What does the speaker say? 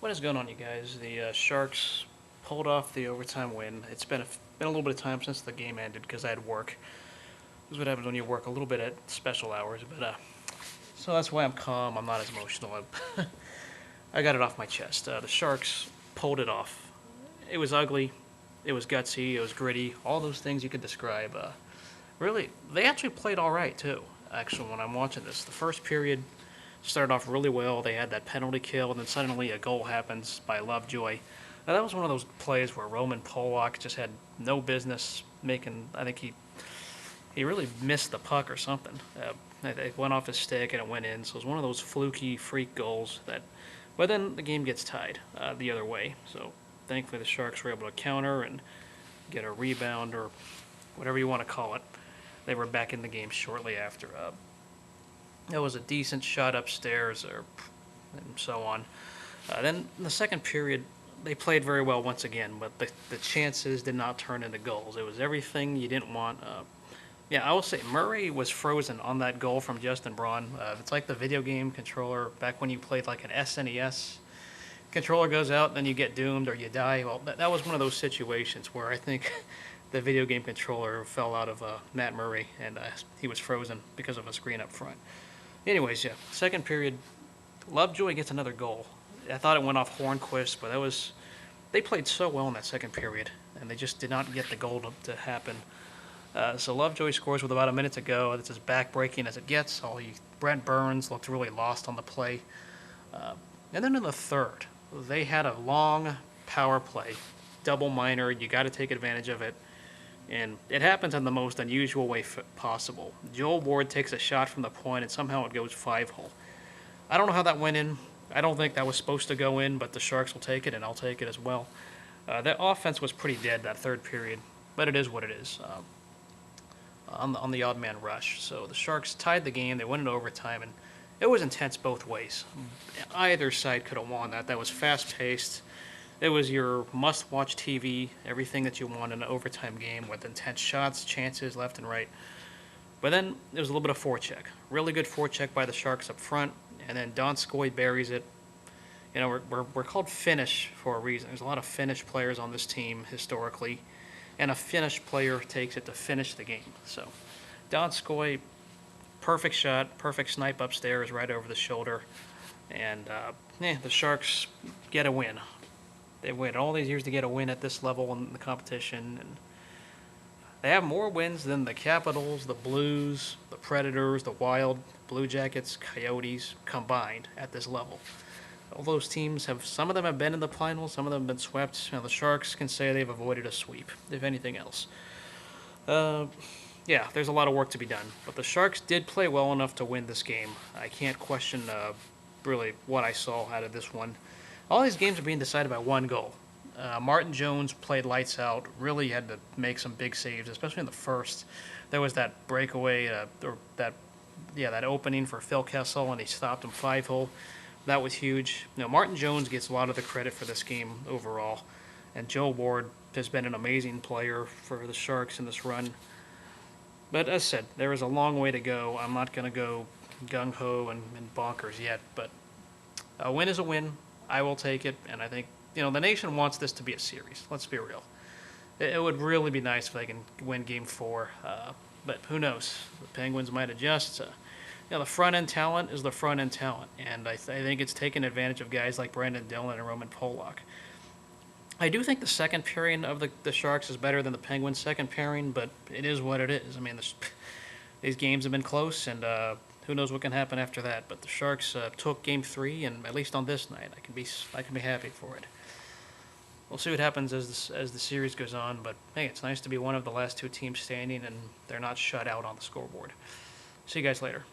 What is going on, you guys? The Sharks pulled off the overtime win. It's been a little bit of time since the game ended because I had work. This is what happens when you work a little bit at special hours. But so that's why I'm calm. I'm not as emotional. I got it off my chest. The Sharks pulled it off. It was ugly. It was gutsy. It was gritty. All those things you could describe. Really, they actually played all right too. Actually, when I'm watching this, the first period started off really well. They had that penalty kill, and then suddenly a goal happens by Lovejoy. Now, that was one of those plays where Roman Polak just had no business making. I think he really missed the puck or something. It went off his stick and it went in. So it was one of those fluky freak goals that. But then the game gets tied the other way. So thankfully the Sharks were able to counter and get a rebound or whatever you want to call it. They were back in the game shortly after. It was a decent shot upstairs, and so on. Then in the second period, they played very well once again, but the chances did not turn into goals. It was everything you didn't want. Yeah, I will say Murray was frozen on that goal from Justin Braun. It's like the video game controller back when you played like an SNES. Controller goes out, then you get doomed or you die. Well, that was one of those situations where I think the video game controller fell out of Matt Murray, and he was frozen because of a screen up front. Anyways, yeah, second period, Lovejoy gets another goal. I thought it went off Hornquist, but they played so well in that second period, and they just did not get the goal to happen. So Lovejoy scores with about a minute to go. It's as back-breaking as it gets. Brent Burns looked really lost on the play. And then in the third, they had a long power play, double minor. You got to take advantage of it. And it happens in the most unusual way possible. Joel Ward takes a shot from the point, and somehow it goes 5-hole. I don't know how that went in. I don't think that was supposed to go in, but the Sharks will take it, and I'll take it as well. That offense was pretty dead that third period, but it is what it is on the odd man rush. So the Sharks tied the game. They went into overtime, and it was intense both ways. Either side could have won that. That was fast-paced. It was your must-watch TV, everything that you want in an overtime game with intense shots, chances left and right. But then there was a little bit of forecheck. Really good forecheck by the Sharks up front, and then Donskoy buries it. You know, we're called Finnish for a reason. There's a lot of Finnish players on this team historically, and a Finnish player takes it to finish the game. So Donskoy, perfect shot, perfect snipe upstairs right over the shoulder, and the Sharks get a win. They've waited all these years to get a win at this level in the competition, and they have more wins than the Capitals, the Blues, the Predators, the Wild, Blue Jackets, Coyotes combined at this level. All those teams some of them have been in the finals, some of them have been swept. The Sharks can say they've avoided a sweep, if anything else. Yeah, there's a lot of work to be done, but the Sharks did play well enough to win this game. I can't question really what I saw out of this one. All these games are being decided by one goal. Martin Jones played lights out, really had to make some big saves, especially in the first. There was that breakaway, that opening for Phil Kessel, and he stopped him 5-hole. That was huge. Martin Jones gets a lot of the credit for this game overall, and Joe Ward has been an amazing player for the Sharks in this run. But as I said, there is a long way to go. I'm not going to go gung-ho and bonkers yet, but a win is a win. I will take it, and I think, the nation wants this to be a series. Let's be real. It would really be nice if they can win Game 4, but who knows? The Penguins might adjust. The front-end talent is the front-end talent, and I think it's taken advantage of guys like Brandon Dillon and Roman Polak. I do think the second pairing of the Sharks is better than the Penguins' second pairing, but it is what it is. I mean, these games have been close, and who knows what can happen after that. But the Sharks took Game 3, and at least on this night, I can be happy for it. We'll see what happens as the series goes on, but hey, it's nice to be one of the last two teams standing, and they're not shut out on the scoreboard. See you guys later.